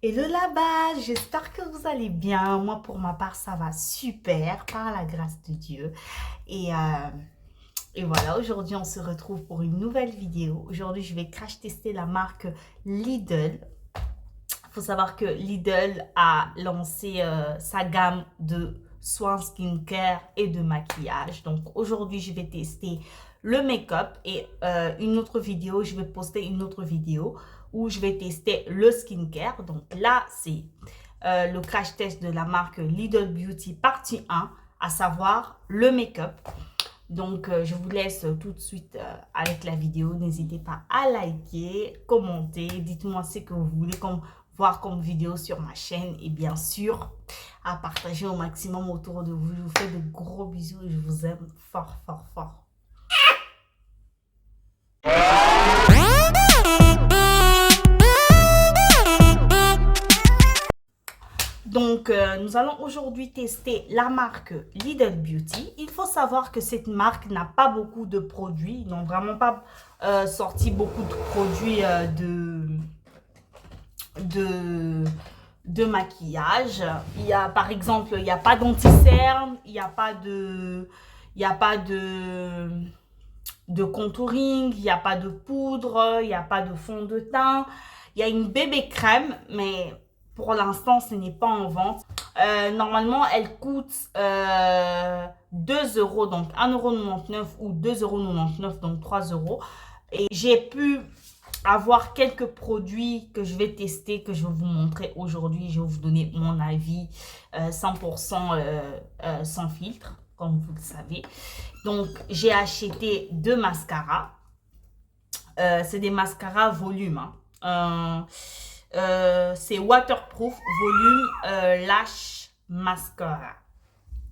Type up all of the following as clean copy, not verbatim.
Hello la base, j'espère que vous allez bien. Moi, pour ma part, ça va super, par la grâce de Dieu. Et, euh, et voilà, aujourd'hui, on se retrouve pour une nouvelle vidéo. Aujourd'hui, je vais crash tester la marque Lidl. Il faut savoir que Lidl a lancé sa gamme de soins skincare et de maquillage. Donc aujourd'hui, je vais tester le make-up et une autre vidéo, je vais poster une autre vidéo où je vais tester le skincare. Donc là, c'est le crash test de la marque Lidl Beauty partie 1, à savoir le make-up. Donc, je vous laisse tout de suite avec la vidéo. N'hésitez pas à liker, commenter. Dites-moi ce que vous voulez voir comme vidéo sur ma chaîne. Et bien sûr, à partager au maximum autour de vous. Je vous fais de gros bisous et je vous aime fort, fort, fort. Donc, nous allons aujourd'hui tester la marque Lidl Beauty. Il faut savoir que cette marque n'a pas beaucoup de produits. Ils n'ont vraiment pas sorti beaucoup de produits de maquillage. Il y a, par exemple, il n'y a pas d'anti-cerne, il n'y a pas de contouring, il n'y a pas de poudre, il n'y a pas de fond de teint. Il y a une bébé crème, mais pour l'instant, ce n'est pas en vente. Normalement, elle coûte 2 euros, donc 1,99 € ou 2,99 €, donc 3 euros. Et j'ai pu avoir quelques produits que je vais tester, que je vais vous montrer aujourd'hui. Je vais vous donner mon avis 100% sans filtre, comme vous le savez. Donc, j'ai acheté 2 mascaras. C'est des mascaras volume. C'est Waterproof Volume Lash Mascara.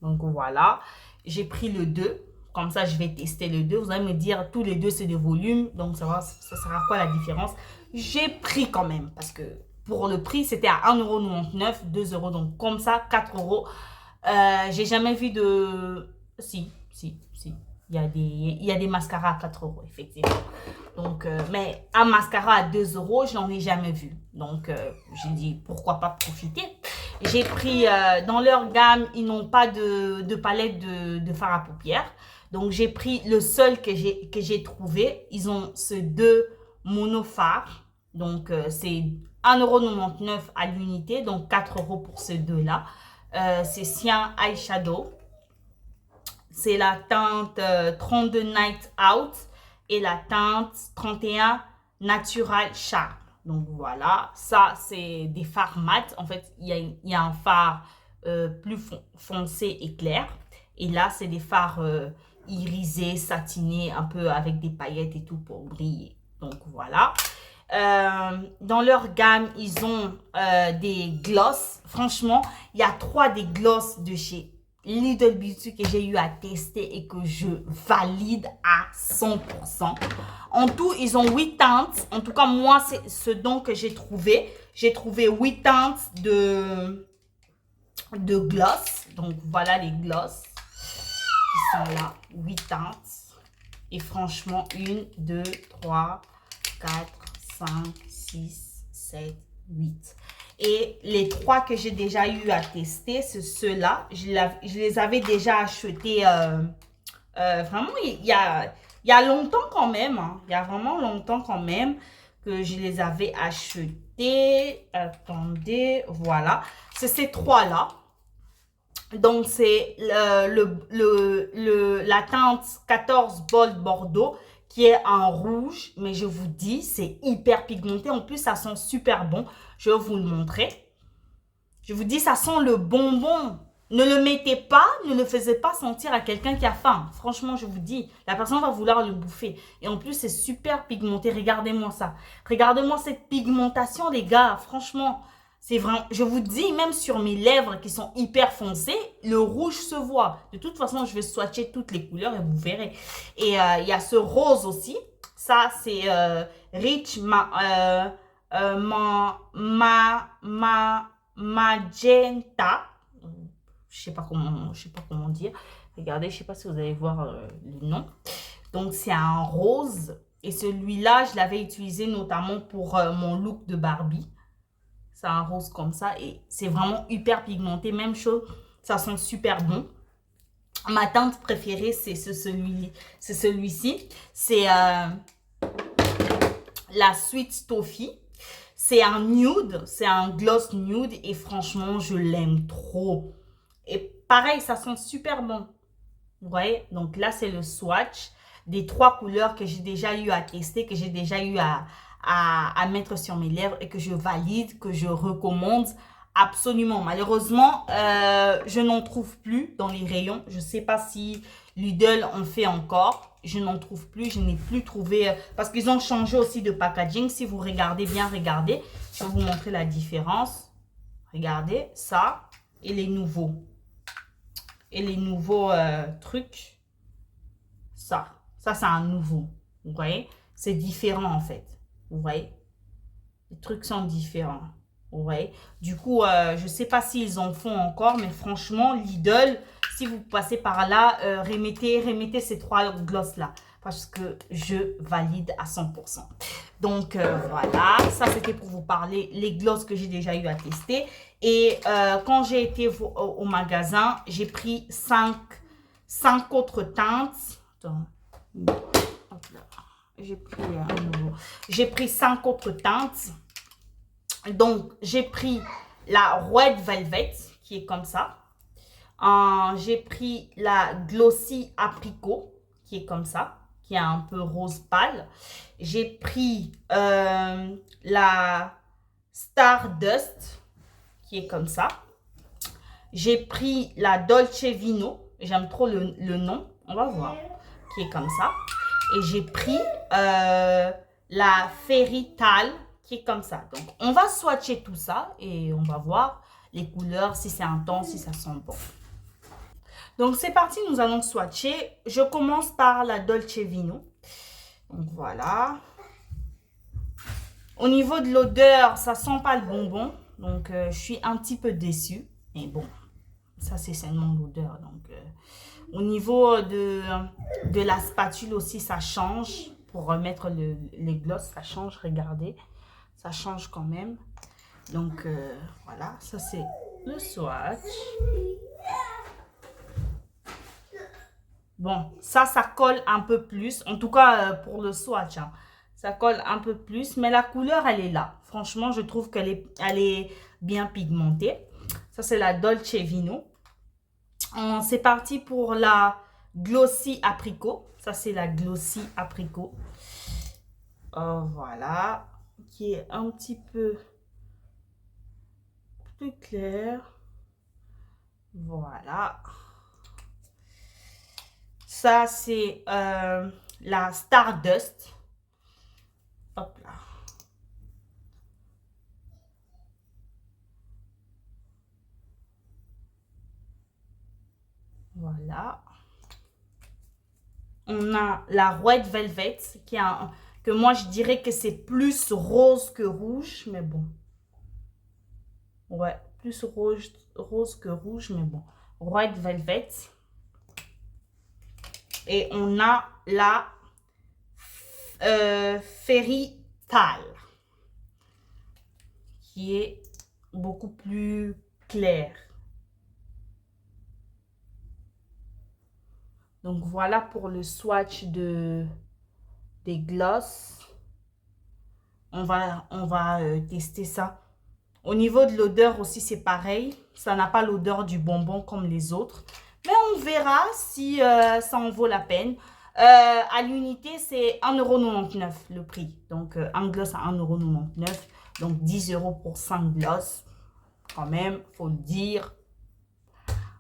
Donc, voilà. J'ai pris le 2. Comme ça, je vais tester le 2. Vous allez me dire, tous les deux, c'est de volume. Donc, ça sera quoi la différence? J'ai pris quand même. Parce que pour le prix, c'était à 1,99 €, 2 €. Donc, comme ça, 4 euros. J'ai jamais vu de... Si. Il y a des mascaras à 4 euros, effectivement. Donc, mais un mascara à 2 euros, je n'en ai jamais vu. Donc, j'ai dit, pourquoi pas profiter. J'ai pris, dans leur gamme, ils n'ont pas de palette de fard à paupières. Donc, j'ai pris le seul que j'ai trouvé. Ils ont ce 2 monofards. Donc, c'est 1,99 € à l'unité. Donc, 4 euros pour ces deux-là. C'est Cyan Eyeshadow. C'est la teinte 32 Night Out et la teinte 31 Natural Charm. Donc voilà, ça c'est des fards mat. En fait, il y a un fard plus foncé et clair. Et là, c'est des fards irisés, satinés, un peu avec des paillettes et tout pour briller. Donc voilà. Dans leur gamme, ils ont des gloss. Franchement, il y a 3 des gloss de chez Lidl Beauty que j'ai eu à tester et que je valide à 100%. En tout, ils ont 8 teintes. En tout cas, moi, c'est ce dont que j'ai trouvé. J'ai trouvé 8 teintes de gloss. Donc, voilà les gloss qui sont là. 8 teintes. Et franchement, 1, 2, 3, 4, 5, 6, 7, 8. Et les 3 que j'ai déjà eu à tester, c'est ceux-là. Je les avais déjà achetés vraiment il y a longtemps quand même. Hein. Il y a vraiment longtemps quand même que je les avais achetés. Attendez, voilà. C'est ces 3-là. Donc, c'est la teinte 14 Bold Bordeaux qui est en rouge. Mais je vous dis, c'est hyper pigmenté. En plus, ça sent super bon. Je vais vous le montrer. Je vous dis, ça sent le bonbon. Ne le mettez pas, ne le faisez pas sentir à quelqu'un qui a faim. Franchement, je vous dis, la personne va vouloir le bouffer. Et en plus, c'est super pigmenté. Regardez-moi ça. Regardez-moi cette pigmentation, les gars. Franchement, c'est vraiment... Je vous dis, même sur mes lèvres qui sont hyper foncées, le rouge se voit. De toute façon, je vais swatcher toutes les couleurs et vous verrez. Et il y a ce rose aussi. Ça, c'est Rich Magenta. Je sais pas comment dire. Regardez, je sais pas si vous allez voir le nom. Donc, c'est un rose. Et celui-là, je l'avais utilisé notamment pour mon look de Barbie. C'est un rose comme ça et c'est vraiment hyper pigmenté. Même chose, ça sent super bon. Ma teinte préférée, c'est celui-ci. C'est la Sweet Toffee. C'est un nude, c'est un gloss nude et franchement, je l'aime trop. Et pareil, ça sent super bon. Vous voyez? Donc là, c'est le swatch des 3 couleurs que j'ai déjà eu à tester, que j'ai déjà eu à mettre sur mes lèvres et que je valide, que je recommande absolument. Malheureusement, je n'en trouve plus dans les rayons. Je ne sais pas si Lidl en fait encore. Je n'en trouve plus. Je n'ai plus trouvé parce qu'ils ont changé aussi de packaging. Si vous regardez bien, regardez. Je vais vous montrer la différence. Regardez ça et les nouveaux. Et les nouveaux trucs. Ça c'est un nouveau. Vous voyez? C'est différent en fait. Vous voyez? Les trucs sont différents. Vous voyez? Du coup, je ne sais pas s'ils en font encore, mais franchement, Lidl, si vous passez par là, remettez ces 3 glosses-là. Parce que je valide à 100%. Donc, voilà. Ça, c'était pour vous parler les glosses que j'ai déjà eu à tester. Et quand j'ai été au magasin, j'ai pris 5 autres teintes. Attends. Hop là. J'ai pris 5 autres teintes. Donc, j'ai pris la Red Velvet, qui est comme ça. J'ai pris la Glossy Apricot, qui est comme ça, qui est un peu rose pâle. J'ai pris la Stardust, qui est comme ça. J'ai pris la Dolce Vino, j'aime trop le nom, on va voir, qui est comme ça. Et j'ai pris la Fairy Tale, qui est comme ça. Donc, on va swatcher tout ça et on va voir les couleurs, si c'est intense, si ça sent bon. Donc, c'est parti, nous allons swatcher. Je commence par la Dolce Vino. Donc, voilà. Au niveau de l'odeur, ça sent pas le bonbon. Donc, je suis un petit peu déçue. Mais bon, ça, c'est seulement l'odeur. Donc, au niveau de la spatule aussi, ça change. Pour remettre les glosses, ça change, regardez. Ça change quand même. Donc, voilà, ça c'est le swatch. Bon, ça colle un peu plus. En tout cas, pour le swatch, hein, ça colle un peu plus. Mais la couleur, elle est là. Franchement, je trouve qu'elle est bien pigmentée. Ça, c'est la Dolce Vino. C'est parti pour la Glossy Apricot. Ça, c'est la Glossy Apricot. Voilà. Qui est un petit peu plus clair. Voilà. Ça, c'est la Stardust. Hop là. Voilà. On a la Red Velvet, que moi, je dirais que c'est plus rose que rouge, mais bon. Ouais, plus rose que rouge, mais bon. Red Velvet. Et on a la Fairy Tale, qui est beaucoup plus claire. Donc, voilà pour le swatch des glosses. On va tester ça. Au niveau de l'odeur aussi, c'est pareil. Ça n'a pas l'odeur du bonbon comme les autres. Mais on verra si ça en vaut la peine. À l'unité, c'est 1,99 € le prix. Donc, un gloss à 1,99 €. Donc, 10 € pour 5 glosses. Quand même, faut le dire.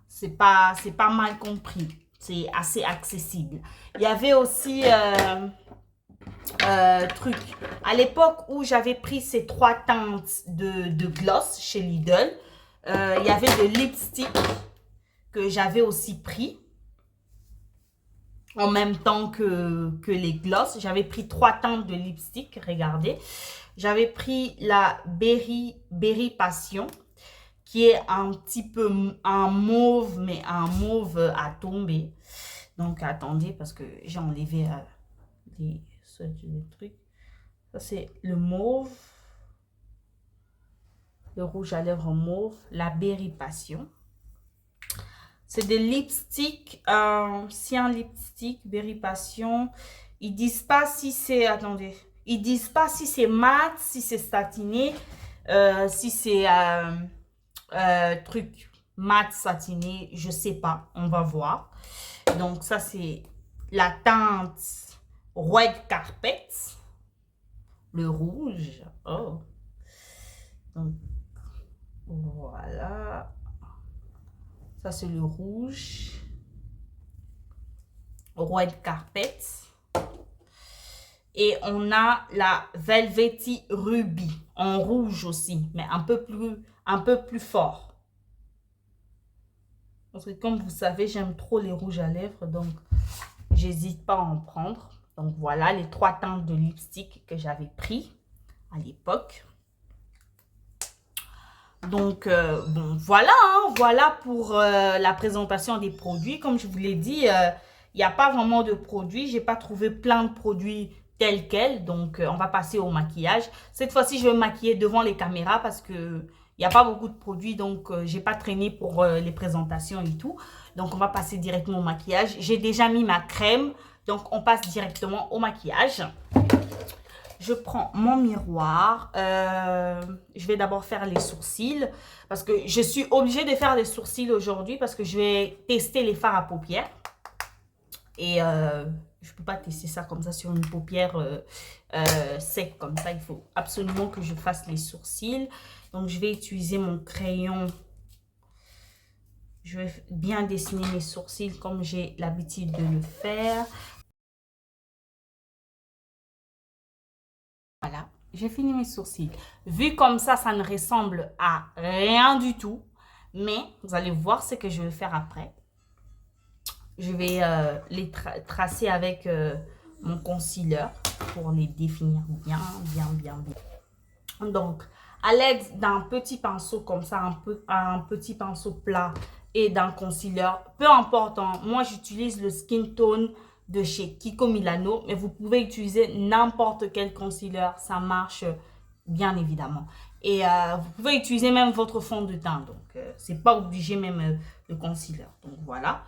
C'est pas mal compris. C'est assez accessible. Il y avait aussi truc. À l'époque où j'avais pris ces 3 teintes de gloss chez Lidl, il y avait de lipstick que j'avais aussi pris en même temps que les gloss. J'avais pris 3 teintes de lipstick, regardez. J'avais pris la Berry Passion, qui est un petit peu un mauve, mais un mauve à tomber. Donc, attendez, parce que j'ai enlevé les trucs. Ça, c'est le mauve. le rouge à lèvres mauve, la Berry Passion. C'est des lipsticks, Cyan Lipstick, Berry Passion. Ils disent pas si c'est, attendez, ils disent pas si c'est mat, si c'est satiné, si c'est truc mat satiné, je sais pas, on va voir. Donc ça c'est la teinte Red Carpet, le rouge. Oh, donc voilà, ça c'est le rouge, Red Carpet. Et on a la Velvety Ruby en rouge aussi, mais un peu plus fort. Parce que comme vous savez, j'aime trop les rouges à lèvres, donc j'hésite pas à en prendre. Donc voilà les 3 teintes de lipstick que j'avais pris à l'époque. Donc bon, voilà, hein, voilà pour la présentation des produits. Comme je vous l'ai dit, il n'y a pas vraiment de produits. J'ai pas trouvé plein de produits tels quels. Donc on va passer au maquillage. Cette fois-ci, je vais me maquiller devant les caméras parce que il n'y a pas beaucoup de produits. Donc j'ai pas traîné pour les présentations et tout. Donc on va passer directement au maquillage. J'ai déjà mis ma crème. Donc on passe directement au maquillage. Je prends mon miroir. Je vais d'abord faire les sourcils. Parce que je suis obligée de faire les sourcils aujourd'hui. Parce que je vais tester les fards à paupières. Et je ne peux pas tester ça comme ça sur une paupière sec comme ça. Il faut absolument que je fasse les sourcils. Donc je vais utiliser mon crayon. Je vais bien dessiner mes sourcils comme j'ai l'habitude de le faire. Voilà, j'ai fini mes sourcils. Vu comme ça ne ressemble à rien du tout. Mais vous allez voir ce que je vais faire après. Je vais les tracer avec mon concealer pour les définir bien. Donc, à l'aide d'un petit pinceau comme ça, un petit pinceau plat et d'un concealer, peu importe, hein, moi j'utilise le Skin Tone de chez Kiko Milano, mais vous pouvez utiliser n'importe quel concealer, ça marche bien évidemment. Et vous pouvez utiliser même votre fond de teint, donc c'est pas obligé même le concealer. Donc voilà,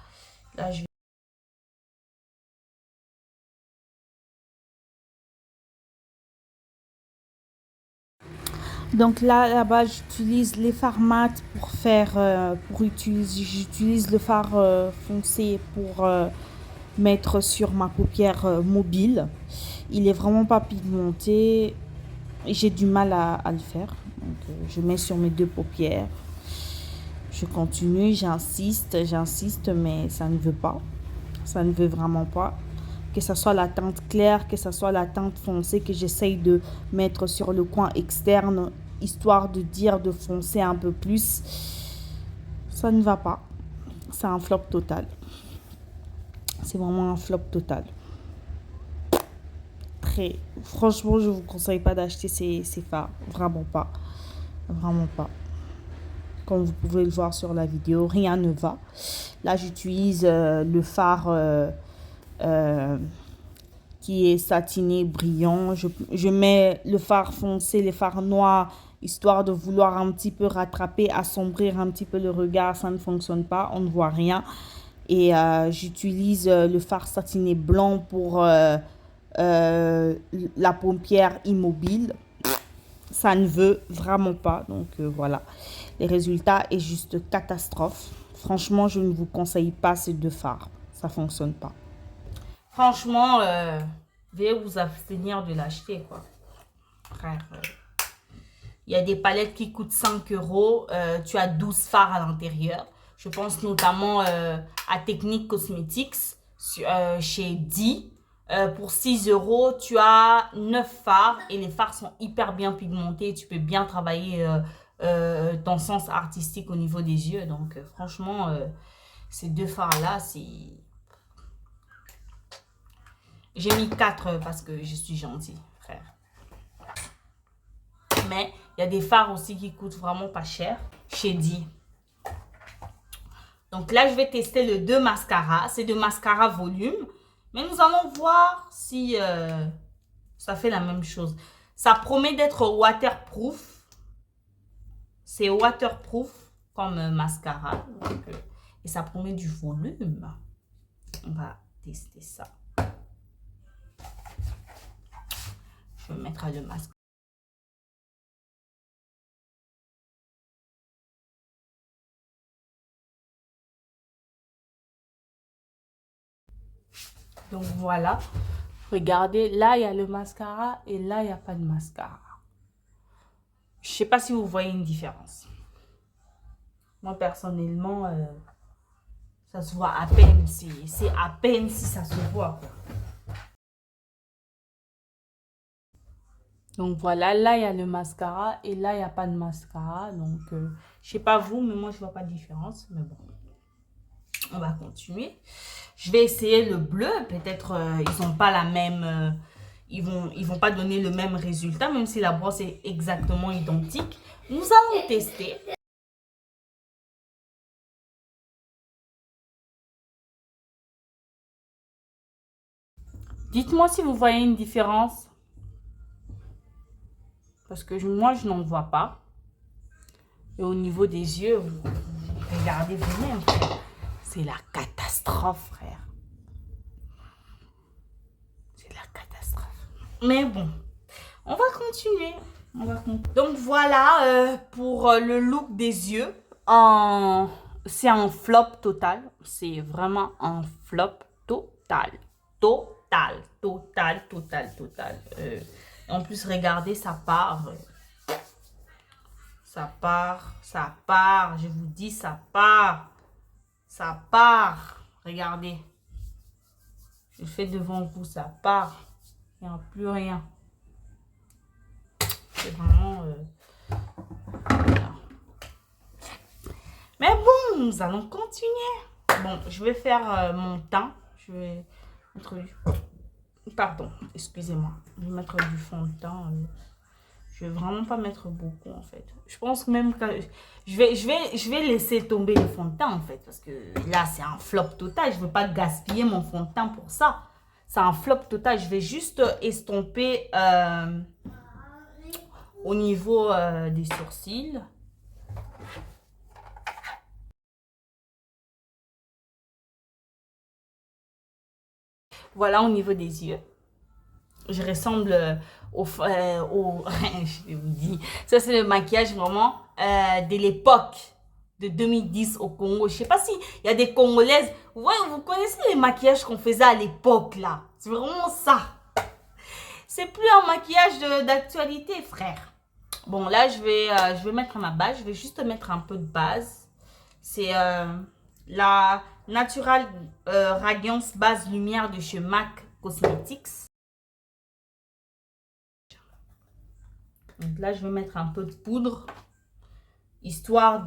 là je vais... Donc là-bas, j'utilise les fards mat pour faire, j'utilise le fard foncé pour mettre sur ma paupière mobile. Il est vraiment pas pigmenté. J'ai du mal à le faire. Donc, je mets sur mes 2 paupières. Je continue, j'insiste, mais ça ne veut pas. Ça ne veut vraiment pas. Que ce soit la teinte claire, que ce soit la teinte foncée que j'essaye de mettre sur le coin externe, histoire de dire de foncer un peu plus. Ça ne va pas. C'est un flop total. C'est vraiment un flop total. Franchement, je ne vous conseille pas d'acheter ces fards. Vraiment pas. Vraiment pas. Comme vous pouvez le voir sur la vidéo, rien ne va. Là, j'utilise le fard qui est satiné, brillant. Je mets le fard foncé, les fards noirs, histoire de vouloir un petit peu rattraper, assombrir un petit peu le regard. Ça ne fonctionne pas, on ne voit rien. Et j'utilise le fard satiné blanc pour la paupière immobile. Ça ne veut vraiment pas. Donc voilà, les résultats est juste catastrophe. Franchement, je ne vous conseille pas ces 2 fards. Ça ne fonctionne pas. Franchement, veuillez vous abstenir de l'acheter, quoi. Frère, il y a des palettes qui coûtent 5 €. Tu as 12 fards à l'intérieur. Je pense notamment à Technique Cosmetics chez D. Pour 6 €, tu as 9 fards et les fards sont hyper bien pigmentés. Tu peux bien travailler ton sens artistique au niveau des yeux. Donc, franchement, ces 2 fards-là, c'est... J'ai mis 4 parce que je suis gentille, frère. Mais il y a des fards aussi qui coûtent vraiment pas cher chez D. Donc là, je vais tester le 2 mascara. C'est de mascara volume. Mais nous allons voir si ça fait la même chose. Ça promet d'être waterproof. C'est waterproof comme mascara. Donc, et ça promet du volume. On va tester ça. Je vais mettre le masque. Donc voilà. Regardez, là il y a le mascara et là il n'y a pas de mascara. Je ne sais pas si vous voyez une différence. Moi personnellement, ça se voit à peine. C'est à peine si ça se voit, quoi. Donc voilà, là il y a le mascara et là il n'y a pas de mascara. Donc je sais pas vous, mais moi je vois pas de différence. Mais bon, on va continuer. Je vais essayer le bleu. Peut-être ils n'ont pas la même... ils vont pas donner le même résultat, même si la brosse est exactement identique. Nous allons tester. Dites-moi si vous voyez une différence. Parce que moi, je n'en vois pas. Et au niveau des yeux, regardez vous-même, frère. C'est la catastrophe, frère. C'est la catastrophe. Mais bon, on va continuer. Donc voilà pour le look des yeux. C'est un flop total. C'est vraiment un flop total. Total. En plus, regardez, ça part. Ça part. Je vous dis, ça part. Ça part. Regardez. Je fais devant vous, ça part. Il n'y a plus rien. C'est vraiment... voilà. Mais bon, nous allons continuer. Bon, je vais faire mon teint. Je vais mettre du... Pardon, excusez-moi. Je vais mettre du fond de teint. Je vais vraiment pas mettre beaucoup, en fait. Je pense même que... Je vais laisser tomber le fond de teint, en fait. Parce que là, c'est un flop total. Je ne veux pas gaspiller mon fond de teint pour ça. C'est un flop total. Je vais juste estomper au niveau des sourcils. Voilà au niveau des yeux. Je ressemble je vous dis, ça c'est le maquillage vraiment de l'époque de 2010 au Congo. Je sais pas si il y a des Congolaises. Ouais, vous connaissez les maquillages qu'on faisait à l'époque là. C'est vraiment ça. C'est plus un maquillage d'actualité, frère. Bon, là, je vais mettre ma base. Je vais juste mettre un peu de base. C'est la Natural Radiance Base Lumière de chez MAC Cosmetics. Donc là, je vais mettre un peu de poudre. Histoire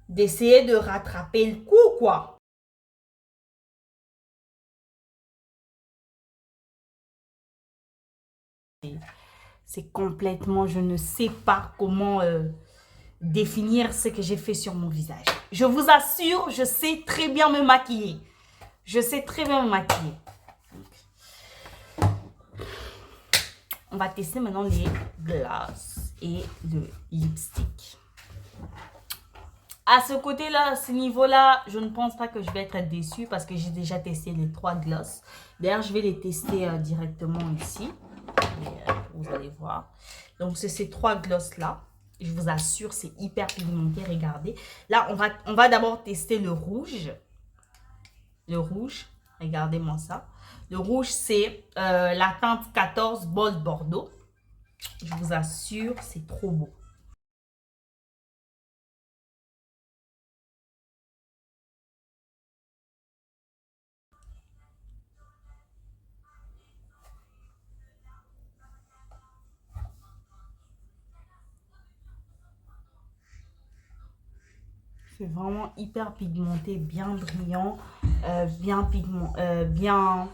d'essayer de rattraper le coup, quoi. C'est complètement, je ne sais pas comment définir ce que j'ai fait sur mon visage. Je vous assure, je sais très bien me maquiller. Je sais très bien me maquiller. Donc, on va tester maintenant les glosses et le lipstick. À ce côté-là, à ce niveau-là, je ne pense pas que je vais être déçue parce que j'ai déjà testé les 3 glosses. D'ailleurs, je vais les tester directement ici. Et, vous allez voir. Donc, c'est ces 3 glosses-là. Je vous assure, c'est hyper pigmenté. Regardez. Là, on va d'abord tester le rouge. Le rouge, regardez-moi ça. Le rouge, c'est la teinte 14 Bold Bordeaux. Je vous assure, c'est trop beau. C'est vraiment hyper pigmenté, bien brillant, bien...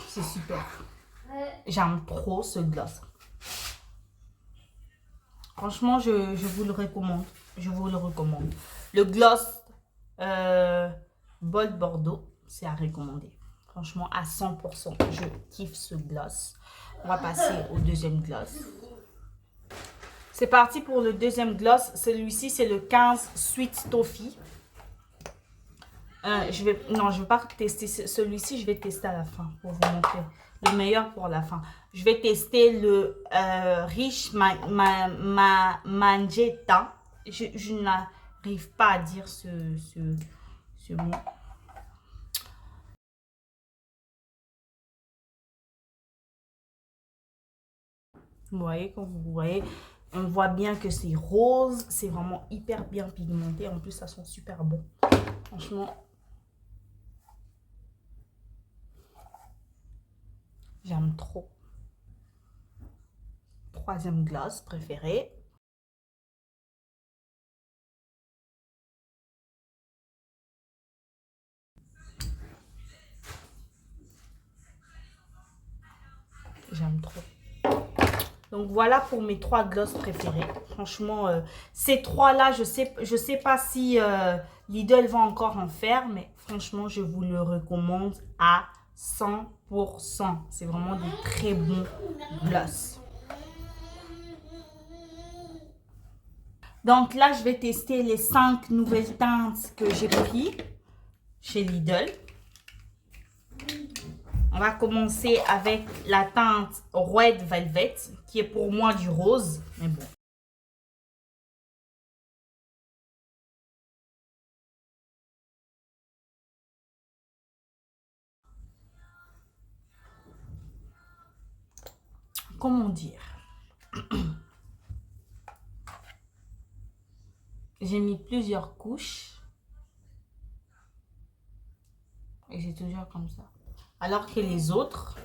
C'est super. J'aime trop ce gloss. Franchement, je vous le recommande. Je vous le recommande. Le gloss Bold Bordeaux, c'est à recommander. Franchement, à 100%, je kiffe ce gloss. On va passer au deuxième gloss. C'est parti pour le deuxième gloss. Celui-ci, c'est le 15 Sweet Toffee. Je vais pas tester celui-ci. Je vais tester à la fin pour vous montrer. Le meilleur pour la fin. Je vais tester le Rich Magenta. Je n'arrive pas à dire ce mot. Vous voyez, quand vous voyez, on voit bien que c'est rose. C'est vraiment hyper bien pigmenté. En plus, ça sent super bon. Franchement, j'aime trop. Troisième gloss préféré. J'aime trop. Donc voilà pour mes 3 glosses préférés. Franchement, ces 3-là, je sais pas si Lidl va encore en faire, mais franchement, je vous le recommande à 100%. C'est vraiment des très bons glosses. Donc là, je vais tester les 5 nouvelles teintes que j'ai pris chez Lidl. On va commencer avec la teinte Red Velvet, qui est pour moi du rose, mais bon. Comment dire? J'ai mis plusieurs couches. Et c'est toujours comme ça. Alors que les autres,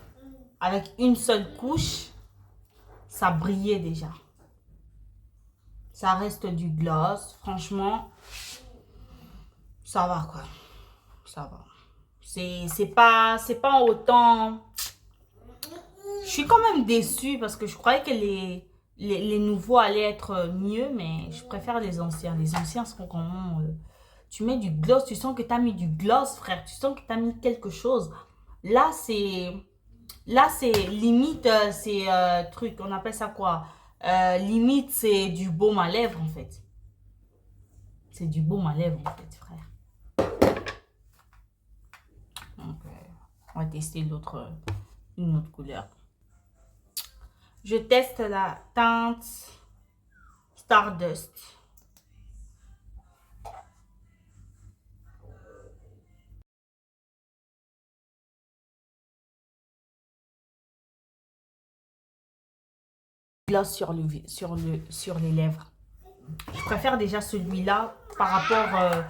avec une seule couche, ça brillait déjà. Ça reste du gloss. Franchement, ça va quoi. Ça va. C'est pas autant... Je suis quand même déçue parce que je croyais que les nouveaux allaient être mieux, mais je préfère les anciens. Les anciens sont quand même... tu mets du gloss, tu sens que tu as mis du gloss, frère. Tu sens que tu as mis quelque chose. Là, c'est limite, c'est truc, on appelle ça quoi? Limite, c'est du baume à lèvres, en fait. C'est du baume à lèvres, en fait, frère. Donc, on va tester une autre couleur. Je teste la teinte Stardust. Gloss sur les lèvres. Je préfère déjà celui-là par rapport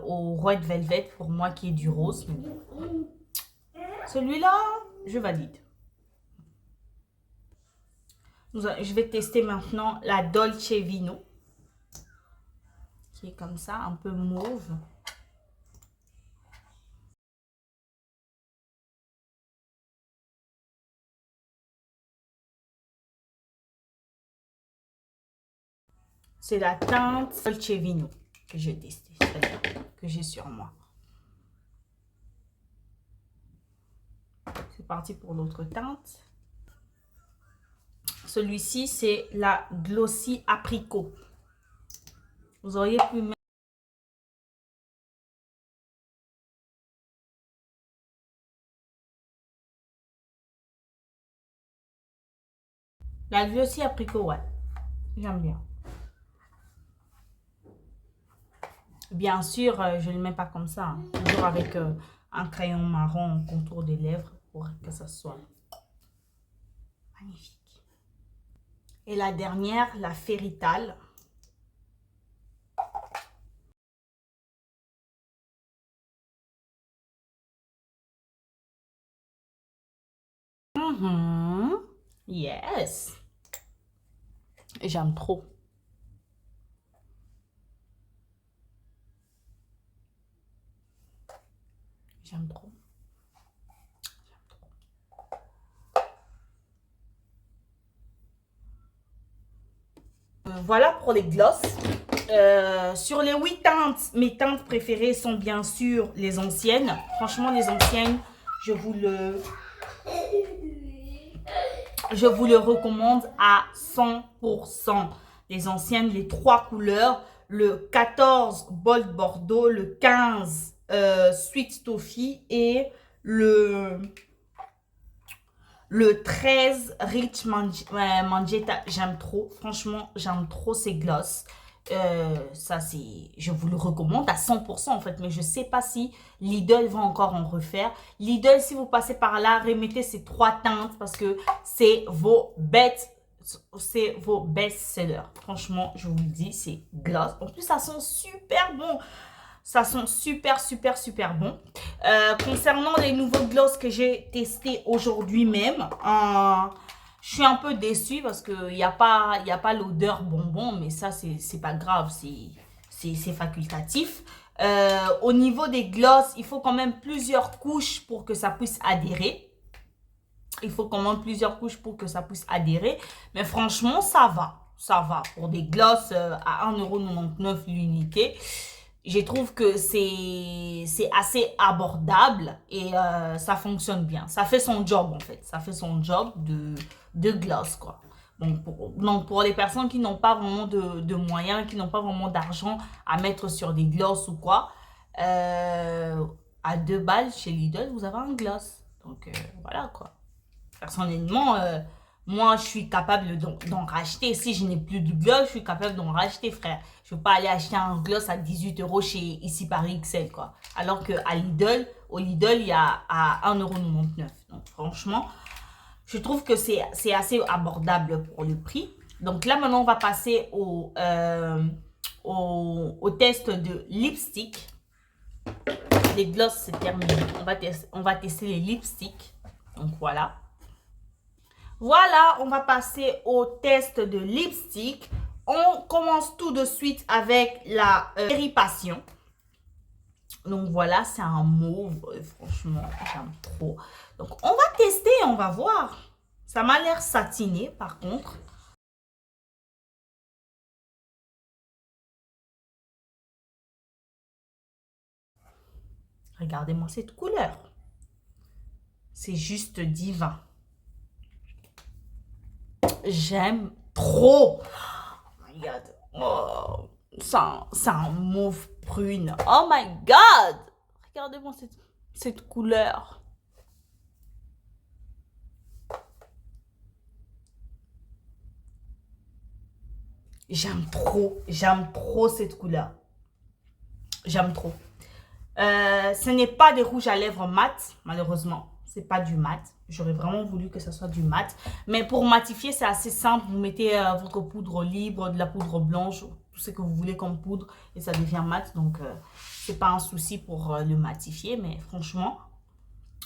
au Red Velvet pour moi qui est du rose. Celui-là, je valide. Je vais tester maintenant la Dolce Vino, qui est comme ça, un peu mauve. C'est la teinte Dolce Vino que j'ai testée, c'est-à-dire que j'ai sur moi. C'est parti pour l'autre teinte. Celui-ci, c'est la Glossy Apricot. Vous auriez pu mettre... La Glossy Apricot, ouais. J'aime bien. Bien sûr, je ne le mets pas comme ça. Hein. Toujours avec un crayon marron en contour des lèvres pour que ça soit magnifique. Et la dernière, la Fairytale. Yes. J'aime trop. J'aime trop. Voilà pour les glosses. Sur les 8 teintes, mes teintes préférées sont bien sûr les anciennes. Franchement, les anciennes, je vous le Je vous le recommande à 100%. Les anciennes, les 3 couleurs, le 14 Bold Bordeaux, le 15 Sweet Toffee et le, le 13 Rich Manjetta. J'aime trop, franchement, j'aime trop ces glosses. Ça, c'est, je vous le recommande à 100% en fait, mais je sais pas si Lidl va encore en refaire. Lidl, si vous passez par là, remettez ces 3 teintes parce que c'est vos best-sellers. Franchement, je vous le dis, c'est gloss. En plus, ça sent super bon. Ça sent super, super, super bon. Concernant les nouveaux gloss que j'ai testés aujourd'hui même, je suis un peu déçue parce qu'il n'y a pas l'odeur bonbon, mais ça, c'est pas grave, c'est facultatif. Au niveau des gloss, il faut quand même plusieurs couches pour que ça puisse adhérer. Il faut quand même plusieurs couches pour que ça puisse adhérer. Mais franchement, ça va. Ça va. Pour des gloss à 1,99 € l'unité, je trouve que c'est assez abordable et ça fonctionne bien. Ça fait son job en fait. Ça fait son job de gloss quoi. Donc pour les personnes qui n'ont pas vraiment de moyens, qui n'ont pas vraiment d'argent à mettre sur des gloss ou quoi, à 2 balles chez Lidl, vous avez un gloss. Donc voilà quoi. Personnellement, moi, je suis capable d'en racheter. Si je n'ai plus de gloss, je suis capable d'en racheter, frère. Je ne veux pas aller acheter un gloss à 18 € chez ici Paris XL, quoi. Alors qu'à Lidl, au Lidl, il y a à 1,99 €. Donc, franchement, je trouve que c'est assez abordable pour le prix. Donc là, maintenant, on va passer au test de lipstick. Les gloss, c'est terminé. On va tester les lipsticks. Donc, voilà. Voilà, on va passer au test de lipstick. On commence tout de suite avec la Cherry Passion. Donc voilà, c'est un mauve. Franchement, j'aime trop. Donc on va tester, on va voir. Ça m'a l'air satiné par contre. Regardez-moi cette couleur. C'est juste divin. J'aime trop. Oh my god. Oh, c'est un mauve prune. Oh my god. Regardez-moi cette couleur. J'aime trop cette couleur. J'aime trop. Ce n'est pas des rouges à lèvres mat, malheureusement. C'est pas du mat. J'aurais vraiment voulu que ce soit du mat. Mais pour matifier, c'est assez simple. Vous mettez votre poudre libre, de la poudre blanche, tout ce que vous voulez comme poudre, et ça devient mat. Donc, c'est pas un souci pour le matifier. Mais franchement,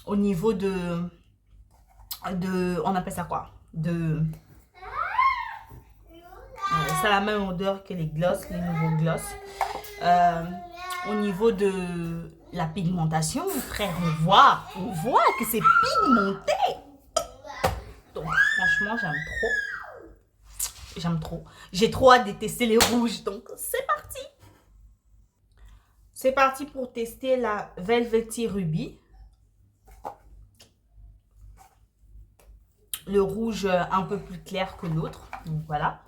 au niveau on appelle ça quoi? Ça a la même odeur que les gloss, les nouveaux gloss. Au niveau de la pigmentation, frère, on voit que c'est pigmenté. Donc, franchement, j'aime trop. J'aime trop. J'ai trop hâte de tester les rouges. Donc, c'est parti. C'est parti pour tester la Velvety Ruby. Le rouge un peu plus clair que l'autre. Donc, voilà.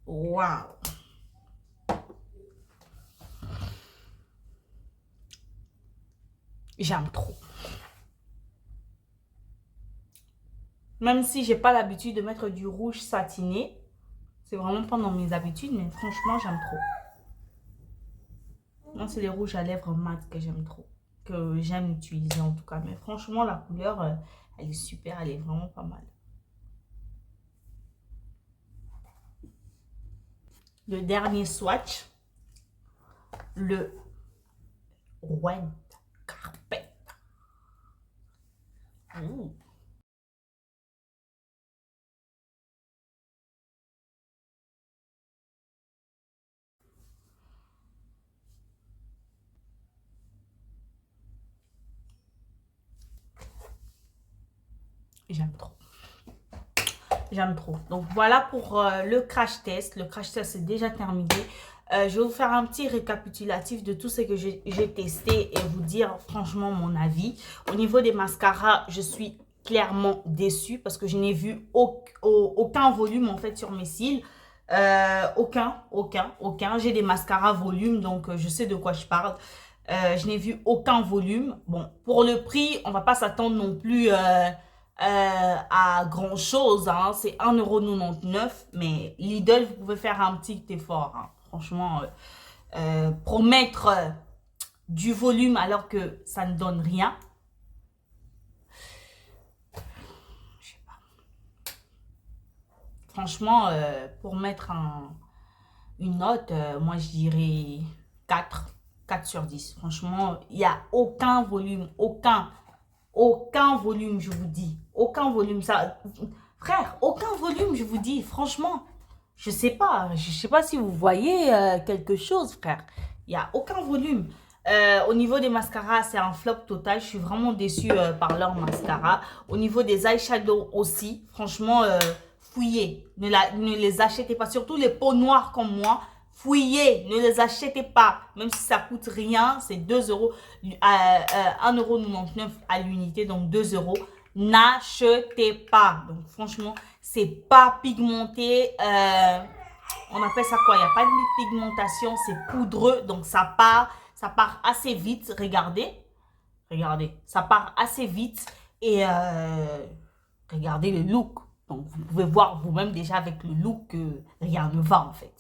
Waouh. J'aime trop. Même si j'ai pas l'habitude de mettre du rouge satiné, c'est vraiment pas dans mes habitudes, mais franchement, j'aime trop. Moi, c'est les rouges à lèvres mat que j'aime trop, que j'aime utiliser en tout cas. Mais franchement, la couleur, elle est super, elle est vraiment pas mal. Le dernier swatch, le Red Carpet. Ouh. J'aime trop. J'aime trop. Donc voilà pour le crash test. Le crash test est déjà terminé. Je vais vous faire un petit récapitulatif de tout ce que j'ai testé et vous dire franchement mon avis. Au niveau des mascaras, je suis clairement déçue parce que je n'ai vu aucun volume en fait sur mes cils. Aucun. J'ai des mascaras volume, donc je sais de quoi je parle. Je n'ai vu aucun volume. Bon, pour le prix, on va pas s'attendre non plus à grand chose, hein. C'est 1,99 €, mais Lidl, vous pouvez faire un petit effort, hein. Franchement, promettre du volume alors que ça ne donne rien. Je sais pas. Franchement, pour mettre une note, moi je dirais 4 sur 10. Franchement, il n'y a aucun volume, aucun volume, je vous dis. Aucun volume, ça. Frère, aucun volume, je vous dis, franchement. Je sais pas si vous voyez quelque chose, frère. Il n'y a aucun volume. Au niveau des mascaras, c'est un flop total. Je suis vraiment déçue par leur mascara. Au niveau des eyeshadows aussi, franchement, fouillez. Ne les achetez pas. Surtout les peaux noires comme moi. Fouillez, ne les achetez pas. Même si ça coûte rien, c'est 2 €, 1,99 € à l'unité, donc 2 €. N'achetez pas. Donc franchement, c'est pas pigmenté. On appelle ça quoi? Il n'y a pas de pigmentation, c'est poudreux. Donc ça part assez vite. Regardez, ça part assez vite. Et regardez le look. Donc vous pouvez voir vous-même déjà avec le look que rien ne va en fait.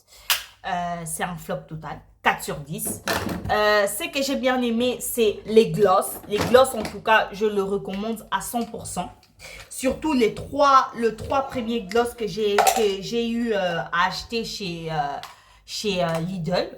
C'est un flop total, 4 sur 10. Ce que j'ai bien aimé, c'est les gloss. Les gloss, en tout cas, je le recommande à 100%. Surtout le 3 premiers gloss que j'ai eu à acheter chez Lidl.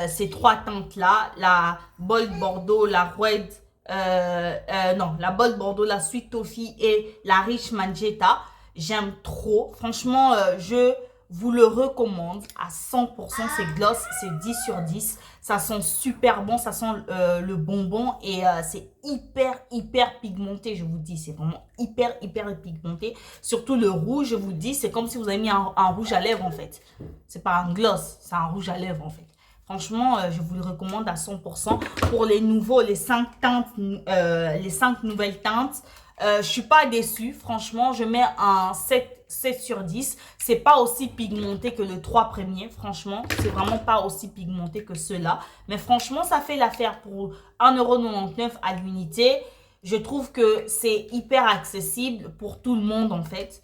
Ces 3 teintes-là, la Bold Bordeaux, la Red, la Bold Bordeaux, la Sweet Toffee et la Rich Magenta. J'aime trop. Franchement, je vous le recommande à 100%. Ces gloss, c'est 10 sur 10. Ça sent super bon. Ça sent le bonbon. Et c'est hyper pigmenté, je vous dis. C'est vraiment hyper pigmenté. Surtout le rouge, je vous dis. C'est comme si vous avez mis un rouge à lèvres, en fait. C'est pas un gloss. C'est un rouge à lèvres, en fait. Franchement, je vous le recommande à 100%. Pour les nouveaux, les 5 teintes, les 5 nouvelles teintes, je suis pas déçue. Franchement, je mets un 7 sur 10. C'est pas aussi pigmenté que le 3 premiers. Franchement, c'est vraiment pas aussi pigmenté que ceux-là. Mais franchement, ça fait l'affaire pour 1,99 € à l'unité. Je trouve que c'est hyper accessible pour tout le monde, en fait.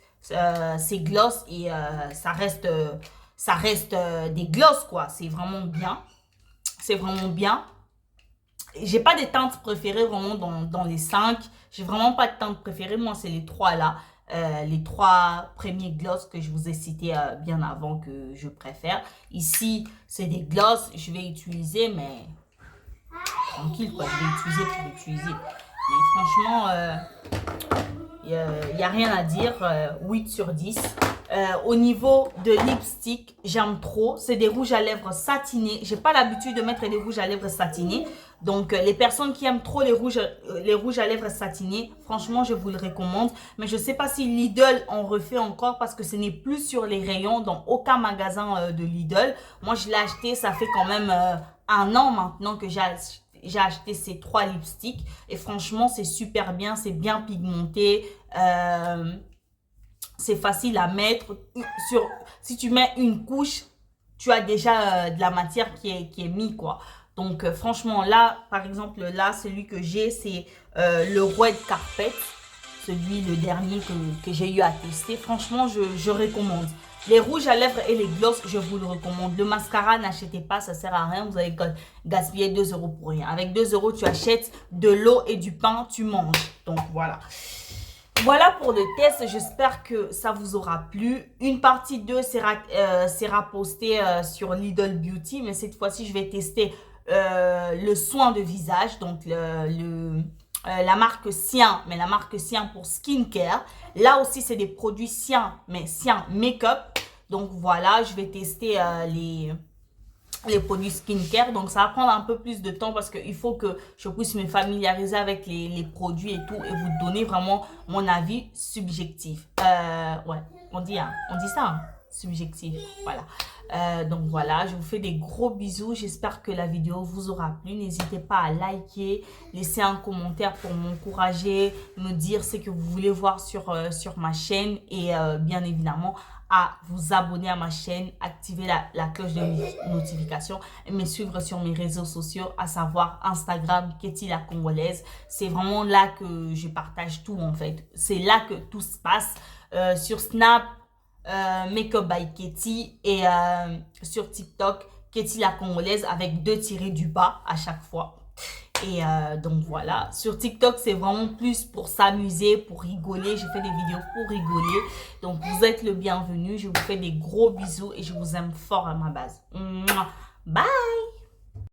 C'est gloss et ça reste des gloss, quoi. C'est vraiment bien. C'est vraiment bien. J'ai pas des teintes préférées vraiment dans les 5. J'ai vraiment pas de teinte préférée. Moi, c'est les 3 là. Les 3 premiers gloss que je vous ai cités bien avant que je préfère. Ici, c'est des gloss. Je vais utiliser, mais tranquille, quoi. Je vais utiliser pour utiliser. Mais franchement, il n'y a rien à dire. 8 sur 10. Au niveau de lipstick, j'aime trop. C'est des rouges à lèvres satinés. J'ai pas l'habitude de mettre des rouges à lèvres satinés. Donc, les personnes qui aiment trop les rouges à lèvres satinés, franchement, je vous le recommande. Mais je sais pas si Lidl en refait encore parce que ce n'est plus sur les rayons dans aucun magasin de Lidl. Moi, je l'ai acheté, ça fait quand même 1 an maintenant que j'ai acheté ces 3 lipsticks. Et franchement, c'est super bien. C'est bien pigmenté. C'est facile à mettre. Si tu mets une couche, tu as déjà de la matière qui est mise, quoi. Donc, franchement, là, par exemple, là, celui que j'ai, c'est le Red Carpet. Le dernier que j'ai eu à tester. Franchement, je recommande. Les rouges à lèvres et les gloss, je vous le recommande. Le mascara, n'achetez pas, ça sert à rien. Vous allez gaspiller 2 € pour rien. Avec 2 €, tu achètes de l'eau et du pain, tu manges. Donc, voilà. Voilà pour le test, j'espère que ça vous aura plu. Une partie 2 sera postée sur Lidl Beauty, mais cette fois-ci, je vais tester le soin de visage, donc la marque Sien, mais la marque Sien pour skincare. Là aussi, c'est des produits Sien, mais Sien Make-up. Donc voilà, je vais tester les produits skincare. Donc, ça va prendre un peu plus de temps parce qu'il faut que je puisse me familiariser avec les produits et tout et vous donner vraiment mon avis subjectif. Ouais, on dit ça, hein, subjectif. Voilà. Donc voilà, je vous fais des gros bisous. J'espère que la vidéo vous aura plu. N'hésitez pas à liker, laisser un commentaire pour m'encourager, me dire ce que vous voulez voir sur ma chaîne et bien évidemment à vous abonner à ma chaîne, activer la cloche de notification et me suivre sur mes réseaux sociaux, à savoir Instagram, Katie la Congolaise. C'est vraiment là que je partage tout en fait. C'est là que tout se passe. Sur Snap, Makeup by Katie et sur TikTok, Katie la Congolaise avec 2 tirés du bas à chaque fois. Et donc voilà, sur TikTok, c'est vraiment plus pour s'amuser, pour rigoler. Je fais des vidéos pour rigoler. Donc vous êtes le bienvenu. Je vous fais des gros bisous et je vous aime fort à ma base. Mouah. Bye!